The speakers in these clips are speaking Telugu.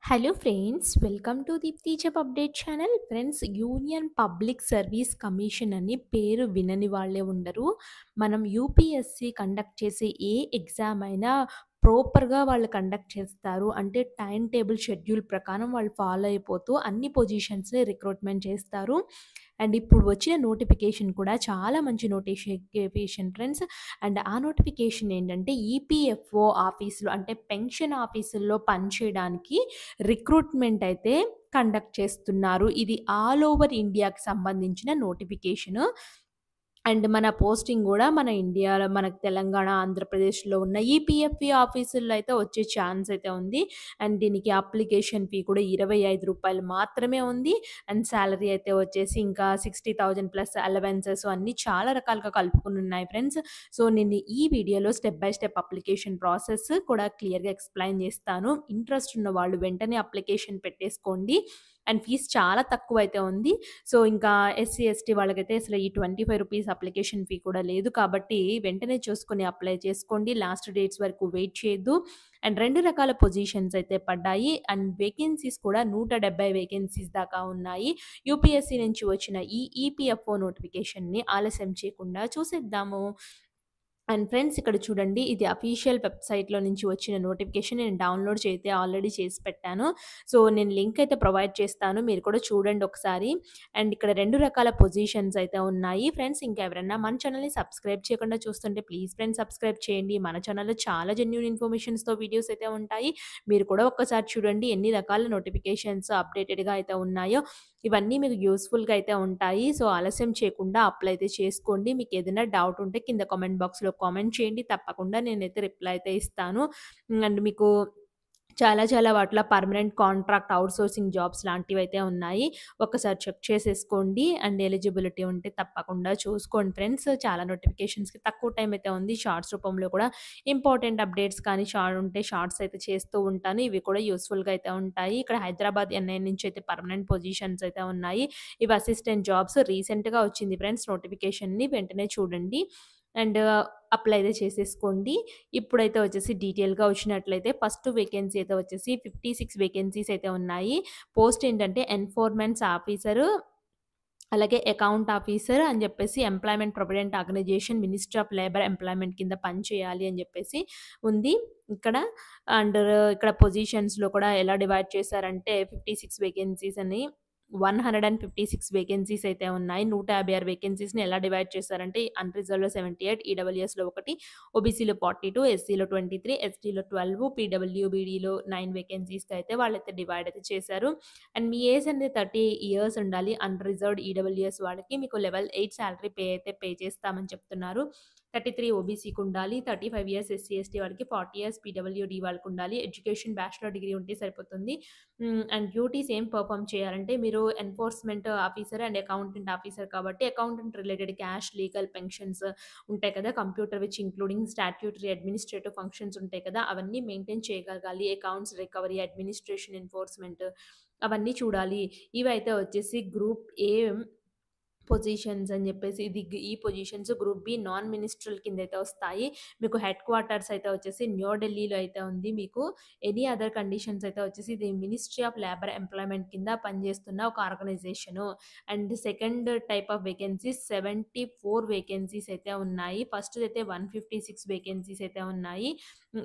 Hello friends, welcome to Deepthi job update channel. Friends, union public service commission అని పేరు వినని వాళ్ళే ఉండరు. మనం యూపీఎస్‌సి కండక్ట్ చేసే ఏ ఎగ్జామ్ అయినా ప్రాపర్‌గా వాళ్ళు కండక్ట్ చేస్తారు. అంటే టైమ్ టేబుల్ షెడ్యూల్ ప్రకారం వాళ్ళు ఫాలో అయిపోతూ అన్ని పొజిషన్స్‌ని రిక్రూట్‌మెంట్ చేస్తారు. అండ్ ఇప్పుడు వచ్చిన నోటిఫికేషన్ కూడా చాలా మంచి నోటిఫికేషన్ ఫ్రెండ్స్. అండ్ ఆ నోటిఫికేషన్ ఏంటంటే ఈపీఎఫ్ఓ ఆఫీసులో అంటే పెన్షన్ ఆఫీసుల్లో పనిచేయడానికి రిక్రూట్‌మెంట్ అయితే కండక్ట్ చేస్తున్నారు. ఇది ఆల్ ఓవర్ ఇండియాకి సంబంధించిన నోటిఫికేషను. అండ్ మన పోస్టింగ్ గూడా మన ఇండియాలో మనకు తెలంగాణ, ఆంధ్రప్రదేశ్‌లో ఉన్న ఈపీఎఫ్ఈ ఆఫీసుల్లో అయితే వచ్చే ఛాన్స్ అయితే ఉంది. అండ్ దీనికి అప్లికేషన్ ఫీ కూడా రూ. 25 మాత్రమే ఉంది. అండ్ సాలరీ అయితే వచ్చేసి ఇంకా 60,000 ప్లస్ అలవెన్సెస్ అన్నీ చాలా రకాలుగా కలుపుకొనున్నాయి ఫ్రెండ్స్. సో, నేను ఈ వీడియోలో step by step application process కూడా క్లియర్‌గా ఎక్స్‌ప్లెయిన్ చేస్తాను. ఇంట్రెస్ట్ ఉన్న వాళ్ళు వెంటనే అప్లికేషన్ పెట్టేసుకోండి. అండ్ ఫీస్ చాలా తక్కువైతే ఉంది. సో, ఇంకా ఎస్సీ, ఎస్టీ వాళ్ళకైతే అసలు ఈ రూ. 25 అప్లికేషన్ ఫీ కూడా లేదు. కాబట్టి వెంటనే చూసుకొని అప్లై చేసుకోండి. లాస్ట్ డేట్స్ వరకు వెయిట్ చేయొద్దు. అండ్ 2 రకాల పొజిషన్స్ అయితే పడ్డాయి. అండ్ వేకెన్సీస్ కూడా 170 వేకెన్సీస్ దాకా ఉన్నాయి. యూపీఎస్సీ నుంచి వచ్చిన ఈ ఈపీఎఫ్ఓ నోటిఫికేషన్‌ని ఆలస్యం చేయకుండా చూసేద్దాము. అండ్ ఫ్రెండ్స్, ఇక్కడ చూడండి, ఇది అఫీషియల్ వెబ్‌సైట్‌లో నుంచి వచ్చిన నోటిఫికేషన్. నేను డౌన్‌లోడ్ అయితే ఆల్రెడీ చేసి పెట్టాను. సో, నేను లింక్ అయితే ప్రొవైడ్ చేస్తాను. మీరు కూడా చూడండి ఒకసారి. అండ్ ఇక్కడ 2 రకాల పొజిషన్స్ అయితే ఉన్నాయి. ఫ్రెండ్స్, ఇంకా ఎవరైనా మన ఛానెల్‌ని సబ్స్క్రైబ్ చేయకుండా చూస్తుంటే ప్లీజ్ ఫ్రెండ్స్ సబ్స్క్రైబ్ చేయండి. మన ఛానెల్‌లో చాలా జెన్యూన్ ఇన్ఫర్మేషన్స్‌తో వీడియోస్ అయితే ఉంటాయి. మీరు కూడా ఒక్కసారి చూడండి ఎన్ని రకాల నోటిఫికేషన్స్ అప్డేటెడ్‌గా అయితే ఉన్నాయో. ఇవన్నీ మీకు యూజ్‌ఫుల్‌గా అయితే ఉంటాయి. సో, ఆలస్యం చేయకుండా అప్లై అయితే చేసుకోండి. మీకేదైనా డౌట్ ఉంటే కింద కామెంట్ బాక్స్‌లో కామెంట్ చేయండి. తప్పకుండా నేనైతే రిప్లై అయితే ఇస్తాను. అండ్ మీకు చాలా చాలా వాటిలో పర్మనెంట్ కాంట్రాక్ట్ ఔట్‌సోర్సింగ్ జాబ్స్ లాంటివైతే ఉన్నాయి. ఒక్కసారి చెక్ చేసేసుకోండి. అండ్ ఎలిజిబిలిటీ ఉంటే తప్పకుండా చూసుకోండి ఫ్రెండ్స్. చాలా నోటిఫికేషన్స్‌కి తక్కువ టైం అయితే ఉంది. షార్ట్స్ రూపంలో కూడా ఇంపార్టెంట్ అప్డేట్స్ కానీ ఉంటే షార్ట్స్ అయితే చేస్తూ ఉంటాను. ఇవి కూడా యూజ్‌ఫుల్‌గా అయితే ఉంటాయి. ఇక్కడ హైదరాబాద్, ఎన్ఐ నుంచి అయితే పర్మనెంట్ పొజిషన్స్ అయితే ఉన్నాయి. ఇవి అసిస్టెంట్ జాబ్స్ రీసెంట్‌గా వచ్చింది ఫ్రెండ్స్ నోటిఫికేషన్‌ని. వెంటనే చూడండి. అండ్ అప్లై అయితే చేసేసుకోండి. ఇప్పుడైతే వచ్చేసి డీటెయిల్‌గా వచ్చినట్లయితే ఫస్ట్ వేకెన్సీ అయితే వచ్చేసి 56 వేకెన్సీస్ అయితే ఉన్నాయి. పోస్ట్ ఏంటంటే ఎన్ఫోర్స్‌మెంట్స్ ఆఫీసరు, అలాగే అకౌంట్ ఆఫీసర్ అని చెప్పేసి employment provident organisation, ministry of labour employment కింద పనిచేయాలి అని చెప్పేసి ఉంది ఇక్కడ. అండ్ ఇక్కడ పొజిషన్స్‌లో కూడా ఎలా డివైడ్ చేశారంటే 56 వేకెన్సీస్ అని 156 వేకెన్సీస్ అయితే ఉన్నాయి. 156 వేకెన్సీస్‌ని ఎలా డివైడ్ చేశారంటే అన్‌రిజర్వ్డ్‌లో 78, ఈడబ్ల్యూఎస్‌లో 1, ఓబీసీలో 42, ఎస్సీలో 23, ఎస్టీలో 12, పీడబ్ల్యూబీడీలో 9 వేకెన్సీస్‌కి అయితే వాళ్ళైతే డివైడ్ అయితే చేశారు. అండ్ మీ ఏజ్ అనేది 30 ఇయర్స్ ఉండాలి. అన్‌రిజర్వ్డ్ ఈడబ్ల్యూఎస్ వాళ్ళకి మీకు లెవెల్ 8 సాలరీ పే అయితే పే చేస్తామని చెప్తున్నారు. 33 ఓబీసీకి ఉండాలి. 35 ఇయర్స్ ఎస్సీ, ఎస్టీ వాళ్ళకి, 40 ఇయర్స్ పీడబ్ల్యూడీ వాళ్ళకి ఉండాలి. ఎడ్యుకేషన్ బ్యాచిలర్ డిగ్రీ ఉంటే సరిపోతుంది. అండ్ డ్యూటీస్ ఏం పెర్ఫార్మ్ చేయాలంటే మీరు enforcement officer and accountant officer కాబట్టి accountant related cash, legal, pensions ఉంటాయి కదా! Computer which including statutory, administrative functions ఉంటాయి కదా! అవన్నీ మెయింటైన్ చేయగలగాలి. అకౌంట్స్ రికవరీ, అడ్మినిస్ట్రేషన్, ఎన్ఫోర్స్‌మెంట్ అవన్నీ చూడాలి. ఇవైతే వచ్చేసి గ్రూప్ ఏ పొజిషన్స్ అని జెప్పేసి ఈ positions group B non ministerial కిందైతే వస్తాయి. మీకు హెడ్ క్వార్టర్స్ అయితే వచ్చేసి న్యూ ఢిల్లీలో అయితే ఉంది మీకు. ఎనీ అదర్ కండిషన్స్ అయితే వచ్చేసి ఇది మినిస్ట్రీ ఆఫ్ లేబర్ ఎంప్లాయ్‌మెంట్ కింద పనిజేస్తున్న ఒక organisation. And second type of vacancies 74 vacancies అయితే ఉన్నాయి. ఫస్ట్‌దైతే 156 వేకెన్సీస్ అయితే ఉన్నాయి.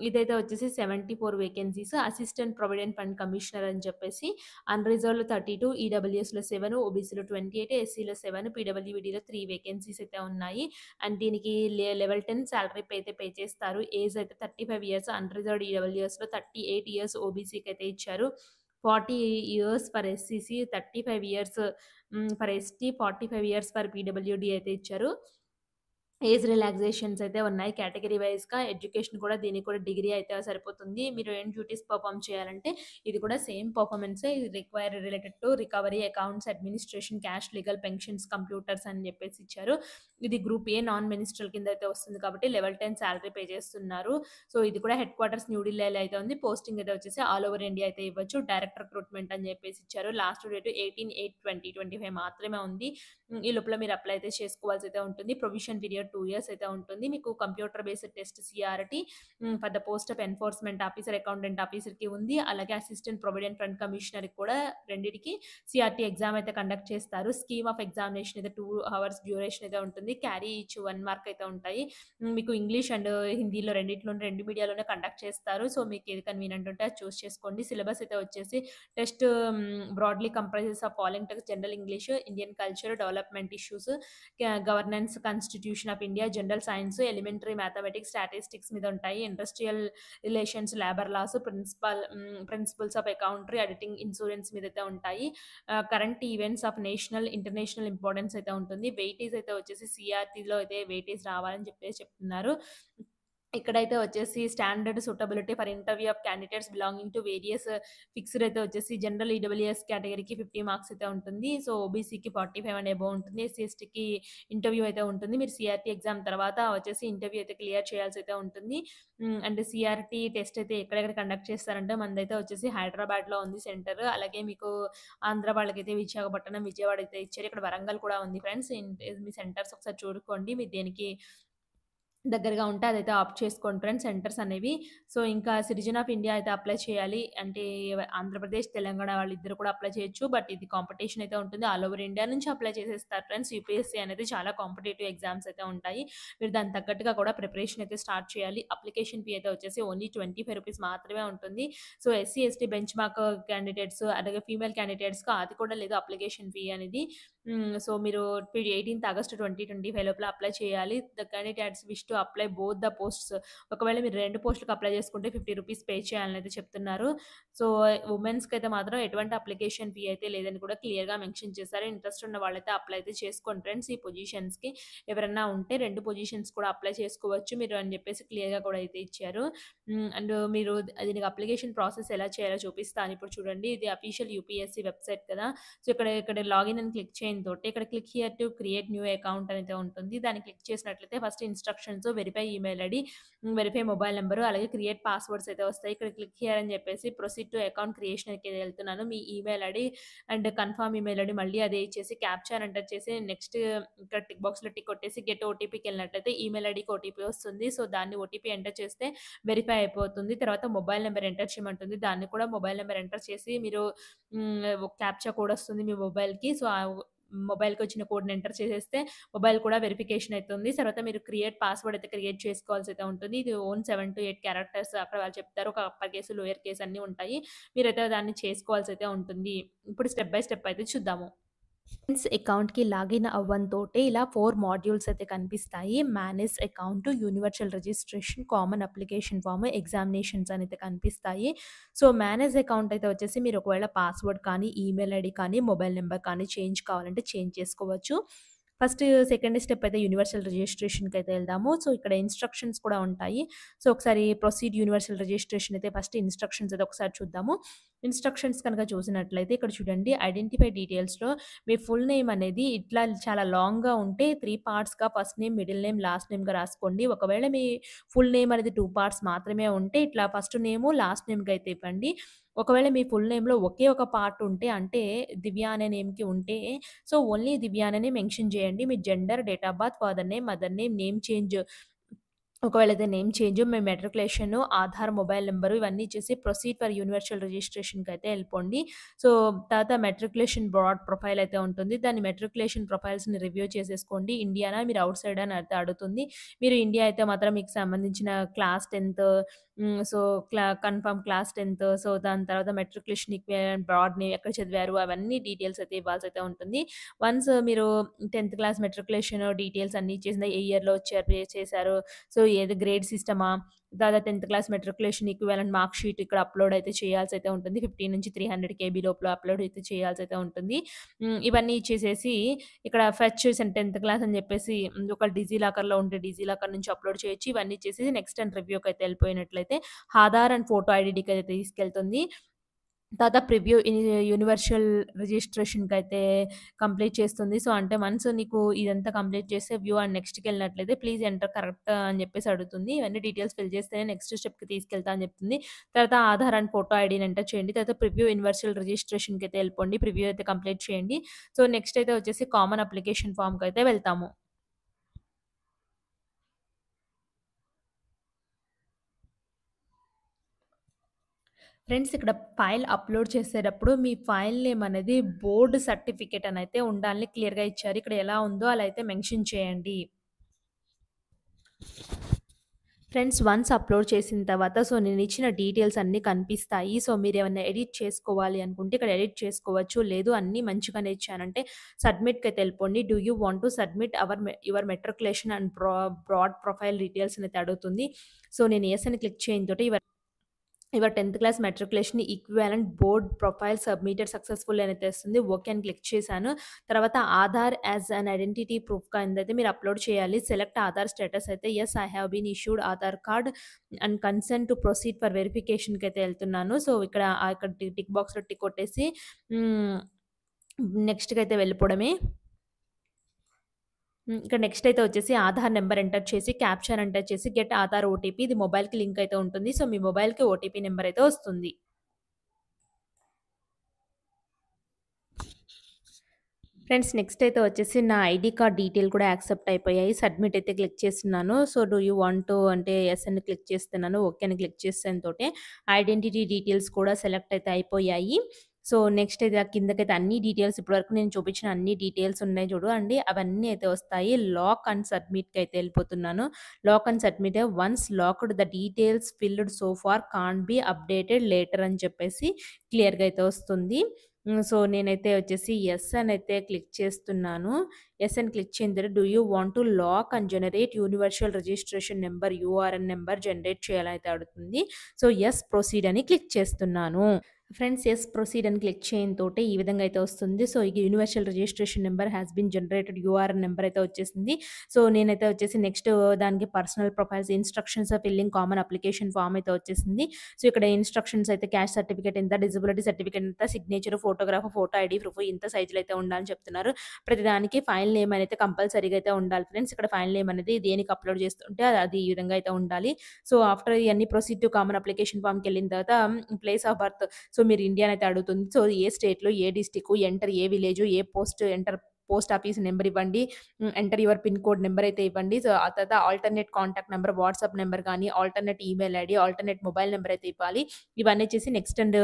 ఇదైతే వచ్చేసి 74 vacancies. Assistant provident fund commissioner అని చెప్పేసి అన్‌రిజర్వ్డ్‌లో 32, ఈడబ్ల్యూఎస్‌లో 7, ఓబీసీలో 28, ఎస్సీలో 7, పీడబ్ల్యూడీలో 3 వేకెన్సీస్ అయితే ఉన్నాయి. అండ్ దీనికి లెవెల్ 10 సాలరీ పే అయితే పే చేస్తారు. ఏజ్ అయితే 35 ఇయర్స్ అన్‌రిజర్వ్డ్ ఈడబ్ల్యూఎస్‌లో, 38 ఇయర్స్ ఓబీసీకి అయితే ఇచ్చారు. 40 years for SC, 35 years for ST, 45 years for PWD అయితే ఇచ్చారు. ఏజ్ రిలాక్సేషన్స్ అయితే ఉన్నాయి. కేటగరీ వైస్‌గా ఎడ్యుకేషన్ కూడా దీనికి కూడా డిగ్రీ అయితే సరిపోతుంది. మీరు ఏం డ్యూటీస్ పెర్ఫార్మ్ చేయాలంటే ఇది కూడా సేమ్ పెర్ఫార్మన్సే. ఇది related to recovery, accounts, administration, cash, legal, pensions, computers అని చెప్పేసి ఇచ్చారు. ఇది గ్రూప్ ఏ నాన్ మినిస్ట్రల్ కింద అయితే వస్తుంది కాబట్టి లెవెల్ 10 సాలరీ పే చేస్తున్నారు. సో, ఇది కూడా హెడ్ క్వార్టర్స్ న్యూ ఢిల్లీలో అయితే ఉంది. పోస్టింగ్ అయితే వచ్చేసి ఆల్ ఓవర్ ఇండియా అయితే ఇవ్వచ్చు. డైరెక్ట్ రిక్రూట్మెంట్ అని చెప్పేసి ఇచ్చారు. లాస్ట్ డేట్ 18/8/2025 మాత్రమే ఉంది. ఈ లోపల మీరు అప్లై అయితే చేసుకోవాల్సి అయితే ఉంటుంది. ప్రొవిషన్ పీరియడ్ పీరియడ్ 2 ఇయర్స్ అయితే ఉంటుంది. మీకు computer based test CRT for the post of enforcement officer, accountant ఆఫీసర్‌కి ఉంది. అలాగే అసిస్టెంట్ ప్రొవిడెంట్ ఫండ్ కమిషనర్‌కి కూడా రెండిటికి సీఆర్‌టీ ఎగ్జామ్ అయితే కండక్ట్ చేస్తారు. స్కీమ్ ఆఫ్ ఎగ్జామినేషన్ అయితే 2 అవర్స్ డ్యూరేషన్ అయితే ఉంటుంది. క్యారీ ఈచ్ 1 మార్క్ అయితే ఉంటాయి. మీకు ఇంగ్లీష్ అండ్ హిందీలో రెండిట్లోనే 2 మీడియాలోనే కండక్ట్ చేస్తారు. సో, మీకు ఏది కన్వీనియంట్ ఉంటే అది చూస్ చేసుకోండి. సిలబస్ అయితే వచ్చేసి test broadly comprises of following text general English, Indian culture, development issues, governance, constitution of India, general science, elementary mathematics, statistics మీద ఉంటాయి. Industrial relations, labour laws, principles of accountancy, auditing, insurance మీదైతే ఉంటాయి. Current events of national, international importance అయితే ఉంటుంది. వెయిటేజ్ అయితే వచ్చేసి సీఆర్‌టీలో అయితే వెయిటేజ్ రావాలని చెప్పేసి చెప్తున్నారు. ఇక్కడైతే వచ్చేసి standard suitability for interview of candidates belonging to various fixed అయితే వచ్చేసి జనరల్ ఈడబ్ల్యూఎస్ కేటగిరీకి 50 మార్క్స్ అయితే ఉంటుంది. సో, ఓబీసీకి 45 అండ్ అబోవ్ ఉంటుంది. ఎస్సీ, ఎస్టీకి ఇంటర్వ్యూ అయితే ఉంటుంది. మీరు సీఆర్‌టీ ఎగ్జామ్ తర్వాత వచ్చేసి ఇంటర్వ్యూ అయితే క్లియర్ చేయాల్సి అయితే ఉంటుంది. అండ్ సీఆర్‌టీ టెస్ట్ అయితే ఎక్కడెక్కడ కండక్ట్ చేస్తారంటే మనదైతే వచ్చేసి హైదరాబాద్‌లో ఉంది సెంటర్. అలాగే మీకు ఆంధ్ర వాళ్ళకైతే విశాఖపట్నం, విజయవాడ అయితే ఇచ్చారు. ఇక్కడ వరంగల్ కూడా ఉంది ఫ్రెండ్స్. మీ సెంటర్స్ ఒకసారి చూడుకోండి. మీరు దేనికి దగ్గరగా ఉంటే అదైతే ఆప్ట్ చేసుకోండి ఫ్రెండ్స్ సెంటర్స్ అనేవి. సో, ఇంకా సిటిజన్ ఆఫ్ ఇండియా అయితే అప్లై చేయాలి. అంటే ఆంధ్రప్రదేశ్, తెలంగాణ వాళ్ళిద్దరు కూడా అప్లై చేయొచ్చు. బట్ ఇది కాంపిటీషన్ అయితే ఉంటుంది. ఆల్ ఓవర్ ఇండియా నుంచి అప్లై చేసేస్తారు ఫ్రెండ్స్. యూపీఎస్సీ అనేది చాలా కాంపిటీటివ్ ఎగ్జామ్స్ అయితే ఉంటాయి. మీరు దానికి తగ్గట్టుగా కూడా ప్రిపరేషన్ అయితే స్టార్ట్ చేయాలి. అప్లికేషన్ ఫీ అయితే వచ్చేసి ఓన్లీ రూ. 25 మాత్రమే ఉంటుంది. So, SC, ST bench mark candidates అలాగే ఫీమేల్ క్యాండిడేట్స్‌కి అది కూడా లేదు అప్లికేషన్ ఫీ అనేది. సో, మీరు 18థ్ ఆగస్ట్ 2025 లోపల అప్లై చేయాలి. The candidates wish to apply both the posts. ఒకవేళ మీరు 2 పోస్ట్‌లకి అప్లై చేసుకుంటే రూ. 50 పే చేయాలని అయితే చెప్తున్నారు. సో, వుమెన్స్‌కైతే మాత్రం ఎటువంటి అప్లికేషన్ ఫీ అయితే లేదని కూడా క్లియర్‌గా మెన్షన్ చేశారు. ఇంట్రెస్ట్ ఉన్న వాళ్ళైతే అప్లై అయితే చేసుకోండి ఫ్రెండ్స్ ఈ పొజిషన్స్‌కి. ఎవరన్నా ఉంటే 2 పొజిషన్స్ కూడా అప్లై చేసుకోవచ్చు మీరు అని చెప్పేసి క్లియర్‌గా కూడా అయితే ఇచ్చారు. అండ్ మీరు దీనికి అప్లికేషన్ ప్రాసెస్ ఎలా చేయాలో చూపిస్తాను. ఇప్పుడు చూడండి ఇది అఫీషియల్ యూపీఎస్సీ వెబ్‌సైట్ కదా! సో, ఇక్కడ లాగిన్ అని క్లిక్ చేయడం తోటి ఇక్కడ click here to create new account అనైతే ఉంటుంది. దాన్ని క్లిక్ చేసినట్లయితే first instructions, verify email ID, verify mobile number అలాగే క్రియేట్ పాస్వర్డ్స్ అయితే వస్తాయి. ఇక్కడ క్లిక్ హియర్ అని చెప్పేసి ప్రొసీడ్ టు అకౌంట్ క్రియేషన్‌కి వెళ్తున్నాను. మీ email ID and confirm email ID మళ్ళీ అదే ఇచ్చేసి క్యాప్చా అని ఎంటర్ చేసి నెక్స్ట్ ఇక్కడ టిక్ బాక్స్‌లో టిక్ కొట్టేసి గెట్ ఓటీపీకెళ్ళినట్లయితే ఈమెయిల్ ఐడీకి ఓటీపీ వస్తుంది. సో, దాన్ని ఓటీపీ ఎంటర్ చేస్తే వెరిఫై అయిపోతుంది. తర్వాత మొబైల్ నంబర్ ఎంటర్ చేయమంటుంది. దాన్ని కూడా మొబైల్ నంబర్ ఎంటర్ చేసి మీరు క్యాప్చా కోడ్ వస్తుంది మీ మొబైల్‌కి. సో, ఆ మొబైల్‌కొచ్చిన కోడ్‌ని ఎంటర్ చేసేస్తే మొబైల్ కూడా వెరిఫికేషన్ అయితుంది. తర్వాత మీరు క్రియేట్ పాస్వర్డ్ అయితే క్రియేట్ చేసుకోవాల్సయితే ఉంటుంది. ఇది ఓన్ 7-8 క్యారెక్టర్స్ అక్కడ వాళ్ళు చెప్తారు. ఒక అప్పర్ కేస్, లోయర్ కేస్ అన్నీ ఉంటాయి. మీరైతే దాన్ని చేసుకోవాల్సయితే ఉంటుంది. ఇప్పుడు స్టెప్ బై స్టెప్ అయితే చూద్దాము. ఫ్రెండ్స్ అకౌంట్‌కి లాగిన్ అవ్వంతోటే ఇలా 4 మాడ్యూల్స్ అయితే కనిపిస్తాయి. Manage account, universal registration, common application form, examinations అని అయితే కనిపిస్తాయి. సో, మేనేజ్ అకౌంట్ అయితే వచ్చేసి మీరు ఒకవేళ పాస్వర్డ్ కానీ, ఈమెయిల్ ఐడీ కానీ, మొబైల్ నంబర్ కానీ చేంజ్ కావాలంటే చేంజ్ చేసుకోవచ్చు. ఫస్ట్ సెకండ్ స్టెప్ అయితే యూనివర్సల్ రిజిస్ట్రేషన్‌కైతే వెళ్దాము. సో, ఇక్కడ ఇన్‌స్ట్రక్షన్స్ కూడా ఉంటాయి. సో, ఒకసారి ప్రొసీడ్ యూనివర్సల్ రిజిస్ట్రేషన్ అయితే ఫస్ట్ ఇన్‌స్ట్రక్షన్స్ అయితే ఒకసారి చూద్దాము. ఇన్‌స్ట్రక్షన్స్ కనుక చూసినట్లయితే ఇక్కడ చూడండి ఐడెంటిఫై డీటెయిల్స్‌లో మీ ఫుల్ నేమ్ అనేది ఇట్లా చాలా లాంగ్‌గా ఉంటే 3 పార్ట్స్‌గా first name, middle name, last నేమ్‌గా రాసుకోండి. ఒకవేళ మీ ఫుల్ నేమ్ అనేది 2 పార్ట్స్ మాత్రమే ఉంటే ఇట్లా ఫస్ట్ నేము, లాస్ట్ నేమ్‌కి అయితే ఇవ్వండి. ఒకవేళ మీ ఫుల్ నేమ్‌లో ఒకే ఒక పార్ట్ ఉంటే అంటే దివ్య అనే నేమ్‌కి ఉంటే సో, ఓన్లీ దివ్య అననే మెన్షన్ చేయండి. మీ gender, date of birth, father name, mother name, name change ఒకవేళ అయితే నేమ్ చేంజ్, మీ మెట్రిక్యులేషను, ఆధార్, మొబైల్ నంబరు ఇవన్నీ ఇచ్చేసి ప్రొసీడ్ ఫర్ యూనివర్సల్ రిజిస్ట్రేషన్‌కైతే ఎళ్ళిపోండి. సో, తర్వాత మెట్రిక్యులేషన్ బ్రాడ్ ప్రొఫైల్ అయితే ఉంటుంది. దాన్ని మెట్రిక్యులేషన్ ప్రొఫైల్స్‌ని రివ్యూ చేసేసుకోండి. ఇండియానా మీరు ఔట్ సైడా అని అయితే అడుగుతుంది. మీరు ఇండియా అయితే మాత్రం మీకు సంబంధించిన క్లాస్ 10థ్ సో, కన్ఫర్మ్ క్లాస్ 10థ్ సో, దాని తర్వాత మెట్రిక్యులేషన్ ఈక్వివలెంట్ బ్రాడ్‌ని ఎక్కడ చదివారు అవన్నీ డీటెయిల్స్ అయితే ఇవ్వాల్సయితే ఉంటుంది. వన్స్ మీరు 10థ్ క్లాస్ మెట్రిక్యులేషన్ డీటెయిల్స్ అన్నీ ఇచ్చేసిన ఏ ఇయర్‌లో వచ్చారు, ఏ చేశారు సో, ఏది గ్రేడ్ సిస్టమా? తర్వాత 10థ్ class matriculation equivalent mark sheet ఇక్కడ అప్‌లోడ్ అయితే చేయాల్సయితే ఉంటుంది. 50-300 కేబీ లోపల అప్‌లోడ్ అయితే చేయాల్సయితే ఉంటుంది. ఇవన్నీ ఇచ్చేసేసి ఇక్కడ ఫెచ్ 10థ్ క్లాస్ అని చెప్పేసి ఒక డిజీ లాకర్‌లో ఉంటే డిజీ లాకర్ నుంచి అప్‌లోడ్ చేయొచ్చు. ఇవన్నీ ఇచ్చేసి నెక్స్ట్ అండ్ రివ్యూకైతే ఎళ్ళిపోయినట్లయితే ఆధార్ అండ్ ఫోటో ఐడీడీకైతే తీసుకెళ్తుంది. తర్వాత ప్రివ్యూ యూనివర్సల్ రిజిస్ట్రేషన్‌కైతే కంప్లీట్ చేస్తుంది. సో, అంటే వన్స్ నీకు ఇదంతా కంప్లీట్ చేస్తే వ్యూ అండ్ నెక్స్ట్‌కెళ్ళినట్లయితే ప్లీజ్ ఎంటర్ కరెక్ట్ అని చెప్పేసి అడుగుతుంది. ఇవన్నీ డీటెయిల్స్ ఫిల్ చేస్తేనే నెక్స్ట్ స్టెప్‌కి తీసుకెళ్తా అని చెప్తుంది. తర్వాత ఆధార్ అండ్ ఫోటో ఐడీని ఎంటర్ చేయండి. తర్వాత ప్రివ్యూ యూనివర్సల్ రిజిస్ట్రేషన్‌కైతే ఎళ్ళిపోండి. ప్రివ్యూ అయితే కంప్లీట్ చేయండి. సో, నెక్స్ట్ అయితే వచ్చేసి కామన్ అప్లికేషన్ ఫార్మ్‌కైతే వెళ్తాము. ఫ్రెండ్స్ ఇక్కడ ఫైల్ అప్‌లోడ్ చేసేటప్పుడు మీ ఫైల్ నేమ్ అనేది బోర్డ్ సర్టిఫికేట్ అనైతే ఉండాలని క్లియర్‌గా ఇచ్చారు. ఇక్కడ ఎలా ఉందో అలా అయితే మెన్షన్ చేయండి. ఫ్రెండ్స్ వన్స్ అప్‌లోడ్ చేసిన తర్వాత నేనిచ్చిన డీటెయిల్స్ అన్నీ కనిపిస్తాయి. మీరేమన్నా ఎడిట్ చేసుకోవాలి అనుకుంటే ఇక్కడ ఎడిట్ చేసుకోవచ్చు. లేదు అన్నీ మంచిగానే ఇచ్చానంటే సబ్మిట్‌కైతే ఎళ్ళిపోండి. Do you want to submit your matriculation and broad profile details అనైతే అడుగుతుంది. నేను యెస్ అని క్లిక్ చేయడంతోటి యువర్ 10థ్ class matriculation equivalent board profile submitted successful అని తెస్తుంది. ఓకే అని క్లిక్ చేశాను. తర్వాత Aadhaar as an identity proof కిందైతే మీరు అప్‌లోడ్ చేయాలి. సెలెక్ట్ ఆధార్ స్టేటస్ అయితే yes I have been issued Aadhaar card and consent to proceed for వెరిఫికేషన్‌కైతే ఎళ్తున్నాను. ఇక్కడ ఇక్కడ టిక్ బాక్స్‌లో టిక్ కొట్టేసి హ్మ్. నెక్స్ట్‌కైతే వెళ్ళిపోవడమే. ఇక్కడ నెక్స్ట్ అయితే వచ్చేసి ఆధార్ నంబర్ ఎంటర్ చేసి, క్యాప్చర్ ఎంటర్ చేసి, గెట్ ఆధార్ ఓటీపీ ఇది మొబైల్‌కి లింక్ అయితే ఉంటుంది. మీ మొబైల్‌కి ఓటీపీ నంబర్ అయితే వస్తుంది. ఫ్రెండ్స్ నెక్స్ట్ అయితే వచ్చేసి నా ఐడీ కార్డ్ డీటెయిల్ కూడా యాక్సెప్ట్ అయిపోయాయి. సబ్మిట్ అయితే క్లిక్ చేస్తున్నాను. డూ యూ వాంట్ టు అంటే యెస్ అని క్లిక్ చేస్తున్నాను. ఓకే అని క్లిక్ చేసేంతోటే ఐడెంటిటీ డీటెయిల్స్ కూడా సెలెక్ట్ అయితే అయిపోయాయి. నెక్స్ట్ అయితే కిందకైతే అన్ని డీటెయిల్స్ ఇప్పటివరకు నేను చూపించిన అన్ని డీటెయిల్స్ ఉన్నాయి చూడండి. అవన్నీ అయితే వస్తాయి. లాక్ అండ్ సబ్మిట్‌కి అయితే వెళ్ళిపోతున్నాను. Lock and submit once locked the details filled so far can't be updated later అని చెప్పేసి క్లియర్‌గా అయితే వస్తుంది. నేనైతే వచ్చేసి యెస్ అనైతే క్లిక్ చేస్తున్నాను. యెస్ అని క్లిక్ చేసిన తర్వాత do you want to lock and generate universal registration number URN number generate చేయాలని అయితే అడుగుతుంది. యెస్ ప్రొసీడ్ అని క్లిక్ చేస్తున్నాను. ఫ్రెండ్స్ యెస్ ప్రొసీడ్ అని క్లిక్ చేయడంతోటే ఈ విధంగా అయితే వస్తుంది. ఈ universal registration number has been generated URN number అయితే వచ్చేసింది. నేనైతే వచ్చేసి నెక్స్ట్ దానికి personal profiles instructions filling common application form అయితే వచ్చేసింది. ఇక్కడ ఇన్‌స్ట్రక్షన్స్ అయితే క్యాస్ట్ సర్టిఫికేట్ ఎంత, డిజబిలిటీ సర్టిఫికేట్ ఎంత, signature, photograph, photo ID proof ఇంత సైజ్‌లో అయితే ఉండాలని చెప్తున్నారు. ప్రతిదానికి ఫైల్ నేమ్ అనేది కంపల్సరీగా అయితే ఉండాలి ఫ్రెండ్స్. ఇక్కడ ఫైల్ నేమ్ అనేది దేనికి అప్‌లోడ్ చేస్తుంటే అది ఈ విధంగా అయితే ఉండాలి. ఆఫ్టర్ ఇయన్నీ ప్రొసీడ్ టు కామన్ అప్లికేషన్ ఫార్మ్‌కెళ్ళిన తర్వాత ప్లేస్ ఆఫ్ బర్త్ మీరు ఇండియా అని అయితే అడుగుతుంది. ఏ స్టేట్‌లో, ఏ డిస్ట్రిక్ట్, ఎంటర్ ఏ విలేజ్, ఏ post enter post office number ఇవ్వండి. Enter your pin code number అయితే ఇవ్వండి. ఆ తర్వాత alternate contact number, WhatsApp number గాని, alternate email ID, alternate mobile number అయితే ఇవ్వాలి. ఇవన్నీ చేసి నెక్స్ట్ అండ్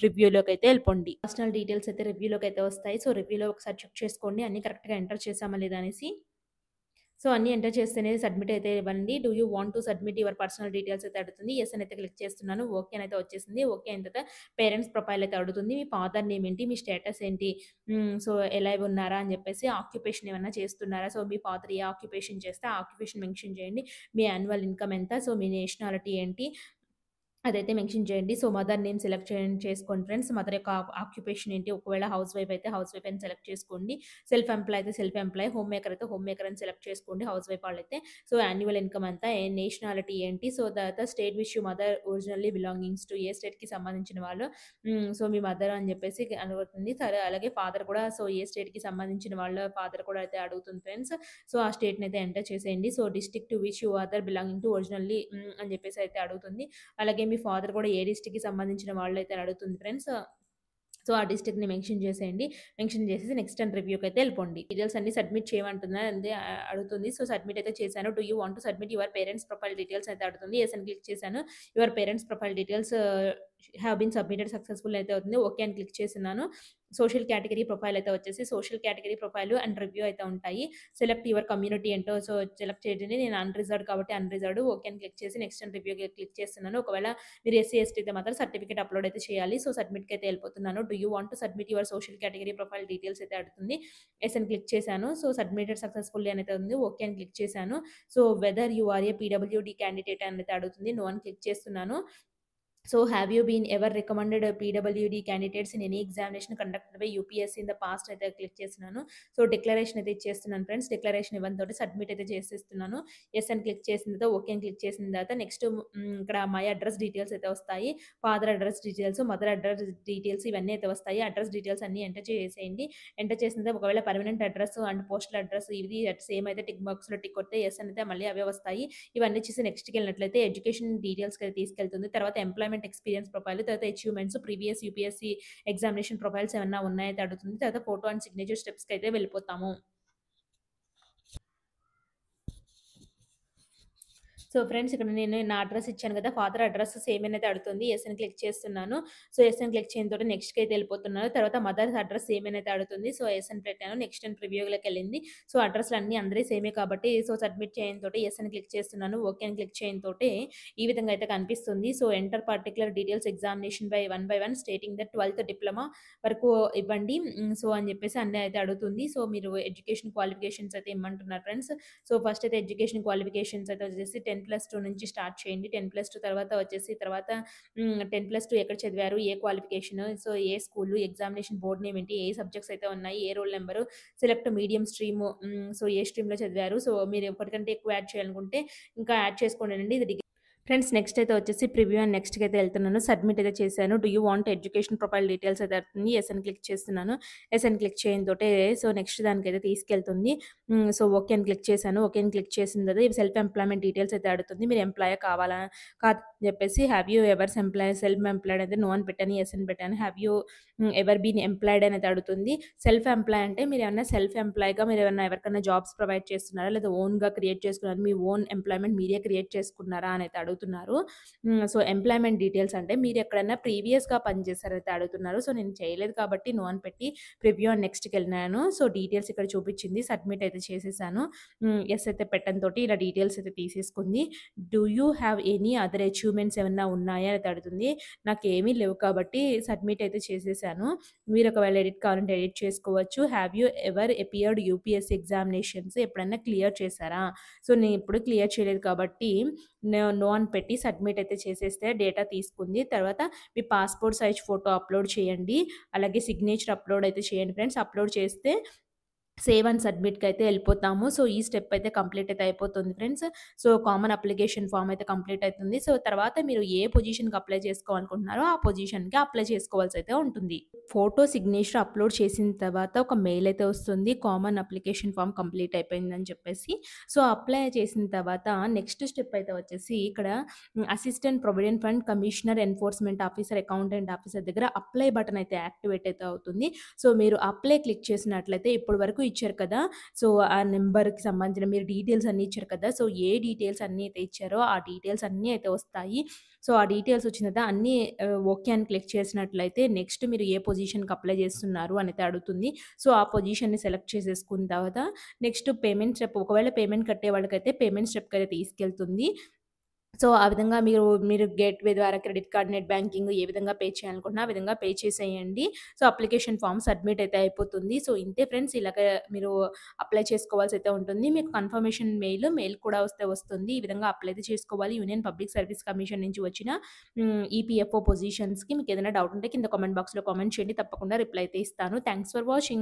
రివ్యూలోకైతే ఎళ్ళిపోండి. పర్సనల్ డీటెయిల్స్ అయితే రివ్యూలోకైతే వస్తాయి. రివ్యూలో ఒకసారి చెక్ చేసుకోండి. అన్నీ కరెక్ట్‌గా ఎంటర్ చేశామా లేదా అనేసి. అన్నీ ఎంటర్ చేస్తేనే సబ్మిట్ అయితే ఇవ్వండి. Do you want to submit your personal details అయితే అడుగుతుంది. యెస్ అని అయితే క్లిక్ చేస్తున్నాను. ఓకే అని అయితే వచ్చేసింది. ఓకే అయిన తర్వాత పేరెంట్స్ ప్రొఫైల్ అయితే అడుగుతుంది. మీ ఫాదర్ నేమ్ ఏంటి? మీ స్టేటస్ ఏంటి? ఎలైవ్ ఉన్నారా? అని చెప్పేసి ఆక్యుపేషన్ ఏమన్నా చేస్తున్నారా? మీ ఫాదర్ ఏ ఆక్యుపేషన్ చేస్తే ఆ ఆక్యుపేషన్ మెన్షన్ చేయండి. మీ యాన్యువల్ ఇన్‌కమ్ ఎంత? మీ నేషనాలిటీ ఏంటి? అదైతే మెన్షన్ చేయండి. మదర్ నేమ్ సెలెక్ట్ చేసుకోండి ఫ్రెండ్స్. మదర్ యొక్క ఆక్యుపేషన్ ఏంటి? ఒకవేళ హౌస్ వైఫ్ అయితే హౌస్ వైఫ్ అని సెలెక్ట్ చేసుకోండి. సెల్ఫ్ ఎంప్లాయ్ అయితే సెల్ఫ్ ఎంప్లాయ్, హోమ్ మేకర్ అయితే హోమ్ మేకర్ అని సెలెక్ట్ చేసుకోండి హౌస్ వైఫ్ వాళ్ళైతే. యాన్యువల్ ఇన్‌కమ్ ఎంత? నేషనాలిటీ ఏంటి? తర్వాత state which you mother originally belongings to ఏ స్టేట్‌కి సంబంధించిన వాళ్ళు. మీ మదర్ అని చెప్పేసి అడుగుతుంది. సరే అలాగే ఫాదర్ కూడా ఏ స్టేట్‌కి సంబంధించిన వాళ్ళ ఫాదర్ కూడా అయితే అడుగుతుంది ఫ్రెండ్స్. ఆ స్టేట్‌ని అయితే ఎంటర్ చేసేయండి. District to which you other belonging to originally అని చెప్పేసి అయితే అడుగుతుంది. అలాగే మీ ఫాదర్ కూడా ఏ డిస్ట్రిక్ట్‌కి సంబంధించిన వాళ్ళైతే అని అడుగుతుంది ఫ్రెండ్స్. ఆ డిస్ట్రిక్ట్‌ని మెన్షన్ చేసేయండి. మెన్షన్ చేసేసి నెక్స్ట్ అండ్ రివ్యూకైతే ఎళ్ళిపోండి. డీటెయిల్స్ అన్నీ సబ్మిట్ చేయమంటుందా అంతే అడుగుతుంది. సబ్మిట్ అయితే చేశాను. Do you want to submit your parents profile details అయితే అడుగుతుంది. యెస్ అని క్లిక్ చేశాను. Your parents profile details have been submitted successful అయితే అవుతుంది. ఓకే అని క్లిక్ చేస్తున్నాను. సోషల్ కేటగరీ ప్రొఫైల్ అయితే వచ్చేసి social category profile and review అయితే ఉంటాయి. సెలెక్ట్ యువర్ కమ్యూనిటీ ఏంటో సెలెక్ట్ చేయండి. నేను అన్‌రిజర్వ్డ్ కాబట్టి అన్‌రిజర్వ్డ్ ఓకే అని క్లిక్ చేసి నెక్స్ట్ అండ్ రివ్యూకి క్లిక్ చేస్తున్నాను. ఒకవేళ మీరు ఎస్సీ, ఎస్టీ అయితే మాత్రం సర్టిఫికేట్ అప్‌లోడ్ అయితే చేయాలి. సబ్మిట్‌కి అయితే ఎళ్ళిపోతున్నాను. Do you want to submit your social category profile details అయితే అడుగుతుంది. యెస్ అని క్లిక్ చేశాను. సబ్మిటెడ్ సక్సెస్‌ఫుల్లీ అని అయితే ఉంది. ఓకే అని క్లిక్ చేశాను. Whether you are a PWD candidate అని అయితే అడుగుతుంది. నో అని క్లిక్ చేస్తున్నాను. Have you been ever recommended PWD candidates in any examination conducted by UPSC in the past అయితే క్లిక్ చేస్తున్నాను. డిక్లరేషన్ అయితే ఇచ్చేస్తున్నాను ఫ్రెండ్స్. డిక్లరేషన్ ఇవ్వడంతోటి సబ్మిట్ అయితే చేసేస్తున్నాను. యెస్ అని క్లిక్ చేసిన తర్వాత ఓకే అని క్లిక్ చేసిన తర్వాత నెక్స్ట్ ఇక్కడ మై అడ్రెస్ డీటెయిల్స్ అయితే వస్తాయి. Father address details, mother address details ఇవన్నీ అయితే వస్తాయి. అడ్రెస్ డీటెయిల్స్ అన్నీ ఎంటర్ చేసేయండి. ఎంటర్ చేసిన తర్వాత ఒకవేళ permanent address and postal address ఇది సేమ్ అయితే టిక్ బాక్స్‌లో టిక్ కొడితే యెస్ అయితే మళ్ళీ అవే వస్తాయి. ఇవన్నీ చేసి నెక్స్ట్‌కెళ్ళినట్లయితే ఎడ్యుకేషన్ డీటెయిల్స్‌కి అయితే తీసుకెళ్తుంది. తర్వాత ఎంప్లాయ్‌మెంట్ ఎక్స్‌పీరియన్స్ ప్రొఫైల్, తర్వాత achievements, previous UPSC examination profiles ఏమన్నా ఉన్నాయో అయితే అడుగుతుంది. తర్వాత ఫోటో అండ్ సిగ్నేచర్ స్టెప్స్‌కి అయితే వెళ్ళిపోతాము. సో, ఫ్రెండ్స్ ఇక్కడ నేను నా అడ్రెస్ ఇచ్చాను గదా! ఫాదర్ అడ్రెస్ సేమ్ అనేది అడుగుతుంది. యెస్ అని క్లిక్ చేస్తున్నాను. సో, యెస్ అని క్లిక్ చేయడంతోటి నెక్స్ట్‌కైతే ఎళ్ళిపోతున్నాను. తర్వాత మదర్స్ అడ్రెస్ సేమ్ అనేది అడుగుతుంది. సో, యెస్ అని పెట్టాను. నెక్స్ట్ అని ప్రివ్యూలోకెళ్ళింది. సో, అడ్రెస్‌లన్నీ అందరియి సేమే కాబట్టి సో, సబ్మిట్ చేయడంతోటి యెస్ అని క్లిక్ చేస్తున్నాను. ఓకే అని క్లిక్ చేయడంతోటి ఈ విధంగా అయితే కనిపిస్తుంది. So, enter particular details examination by one stating that 12థ్ డిప్లొమా వరకు ఇవ్వండి. సో, అని జెప్పేసి అన్నీ అయితే అడుగుతుంది. సో, మీరు ఎడ్యుకేషన్ క్వాలిఫికేషన్స్ అయితే ఇమ్మంటున్నారు ఫ్రెండ్స్. సో, ఫస్ట్ అయితే ఎడ్యుకేషన్ క్వాలిఫికేషన్స్ అయితే వచ్చేసి 10+2 నుంచి స్టార్ట్ చేయండి. 10+2 తర్వాత వచ్చేసి తర్వాత 10+2 ఎక్కడ చదివారు? ఏ క్వాలిఫికేషన్? సో, ఏ స్కూలు? ఎగ్జామినేషన్ బోర్డ్ నేమ్ ఏంటి? ఏ సబ్జెక్ట్స్ అయితే ఉన్నాయి? ఏ roll number? Select medium stream. So, ఏ స్ట్రీమ్‌లో చదివారు? సో, మీరు ఒకటికంటే ఎక్కువ యాడ్ చేయాలనుకుంటే ఇంకా యాడ్ చేసుకోండండి. ఇది ఫ్రెండ్స్ నెక్స్ట్ అయితే వచ్చేసి ప్రివ్యూ అండ్ నెక్స్ట్‌కి అయితే ఎళ్తున్నాను. సబ్మిట్ అయితే చేశాను. Do you want education profile details అయితే అడుగుతుంది. యెస్ అని క్లిక్ చేస్తున్నాను. యెస్ అని క్లిక్ చేయడంతోటే సో, నెక్స్ట్ దానికైతే తీసుకెళ్తుంది. సో, ఓకే అని క్లిక్ చేశాను. ఓకే అని క్లిక్ చేసిన తర్వాత సెల్ఫ్ ఎంప్లాయ్‌మెంట్ డీటెయిల్స్ అయితే అడుగుతుంది. మీరు ఎంప్లాయా కావాలా? కాదని చెప్పేసి have you ever self employed అయితే నో అని పెట్టాను. యెస్ అని పెట్టాను. Have you ever been employed అనేది అడుగుతుంది. సెల్ఫ్ ఎంప్లాయ్ అంటే మీరేమన్నా సెల్ఫ్ ఎంప్లాయ్‌గా మీరేమన్నా ఎవరికన్నా జాబ్స్ ప్రొవైడ్ చేస్తున్నారా? లేదా ఓన్‌గా క్రియేట్ చేసుకున్నారా? మీ ఓన్ ఎంప్లాయ్‌మెంట్ మీరే క్రియేట్ చేసుకున్నారా? అనైతే అడుగుతున్నారు. సో, ఎంప్లాయ్‌మెంట్ డీటెయిల్స్ అంటే మీరెక్కడన్నా ప్రీవియస్‌గా పనిచేసారైతే అడుగుతున్నారు. సో, నేను చేయలేదు కాబట్టి నో అని పెట్టి ప్రివ్యూ అండ్ నెక్స్ట్‌కెళ్ళినాను. సో, డీటెయిల్స్ ఇక్కడ చూపిచ్చింది. సబ్మిట్ అయితే చేసేసాను. యెస్ అయితే పెట్టడంతోటి ఇలా డీటెయిల్స్ అయితే తీసేసుకుంది. Do you have any other achievements ఏమన్నా ఉన్నాయా? అయితే అడుగుతుంది. నాకేమీ లేవు కాబట్టి సబ్మిట్ అయితే చేసేసాను. మీరు ఒకవేళ ఎడిట్ కావాలంటే ఎడిట్ చేసుకోవచ్చు. Have you ever appeared UPSC examinations ఎప్పుడన్నా క్లియర్ చేశారా? సో, నేనెప్పుడు క్లియర్ చేయలేదు కాబట్టి నో అని పెట్టి సబ్మిట్ అయితే చేసేస్తే డేటా తీసుకుంది. తర్వాత మీ పాస్‌పోర్ట్ సైజ్ ఫోటో అప్‌లోడ్ చేయండి. అలాగే సిగ్నేచర్ అప్‌లోడ్ అయితే చేయండి ఫ్రెండ్స్. అప్‌లోడ్ చేస్తే సేవ్ అండ్ సబ్మిట్‌కైతే ఎళ్ళిపోతాము. సో, ఈ స్టెప్ అయితే కంప్లీట్ అయితే అయిపోతుంది friends. So, common application form అయితే కంప్లీట్ అయితుంది. సో, తర్వాత మీరు ఏ పొజిషన్‌కి అప్లై చేసుకోవాలనుకుంటున్నారో ఆ పొజిషన్‌కి అప్లై చేసుకోవాల్సయితే ఉంటుంది. ఫోటో సిగ్నేచర్ అప్‌లోడ్ చేసిన తర్వాత ఒక మెయిల్ అయితే వస్తుంది. కామన్ అప్లికేషన్ ఫార్మ్ కంప్లీట్ అయిపోయిందని చెప్పేసి. సో, అప్లై చేసిన తర్వాత నెక్స్ట్ స్టెప్ అయితే వచ్చేసి ఇక్కడ assistant provident fund commissioner enforcement officer, accountant officer దగ్గర అప్లై బటన్ అయితే యాక్టివేట్ అయితే అవుతుంది. సో, మీరు అప్లై క్లిక్ చేసినట్లయితే ఇప్పటి వరకు ఇచ్చారు కదా! సో, ఆ నంబర్‌కి సంబంధించిన మీరు డీటెయిల్స్ అన్నీ ఇచ్చారు కదా! సో, ఏ డీటెయిల్స్ అన్నీ అయితే ఇచ్చారో ఆ డీటెయిల్స్ అన్నీ అయితే వస్తాయి. సో, ఆ డీటెయిల్స్ వచ్చిన తర్వాత అన్నీ ఓకే అని క్లిక్ చేసినట్లయితే నెక్స్ట్ మీరు ఏ పొజిషన్‌కి అప్లై చేస్తున్నారు అనైతే అడుగుతుంది. సో, ఆ పొజిషన్‌ని సెలెక్ట్ చేసేసుకున్న తర్వాత నెక్స్ట్ పేమెంట్ స్టెప్ ఒకవేళ పేమెంట్ కట్టే వాళ్ళకైతే పేమెంట్ స్టెప్‌కైతే తీసుకెళ్తుంది. సో, ఆ విధంగా మీరు గేట్‌వే ద్వారా క్రెడిట్ కార్డ్, నెట్ బ్యాంకింగ్ ఏ విధంగా పే చేయాలనుకుంటున్నా ఆ విధంగా పే చేసేయండి. సో, అప్లికేషన్ ఫార్మ్ సబ్మిట్ అయితే అయిపోతుంది. సో, ఇంతే ఫ్రెండ్స్ ఇలాగ మీరు అప్లై చేసుకోవాల్సయితే ఉంటుంది. మీకు కన్ఫర్మేషన్ మెయిల్ కూడా వస్తుంది. ఈ విధంగా అప్లై అయితే చేసుకోవాలి. యూనియన్ పబ్లిక్ సర్వీస్ కమిషన్ నుంచి వచ్చిన ఈపీఎఫ్ఓ పొజిషన్స్‌కి మీకేదైనా డౌట్ ఉంటే కింద కామెంట్ బాక్స్‌లో కామెంట్ చేయండి. తప్పకుండా రిప్లై అయితే ఇస్తాను. Thanks for watching.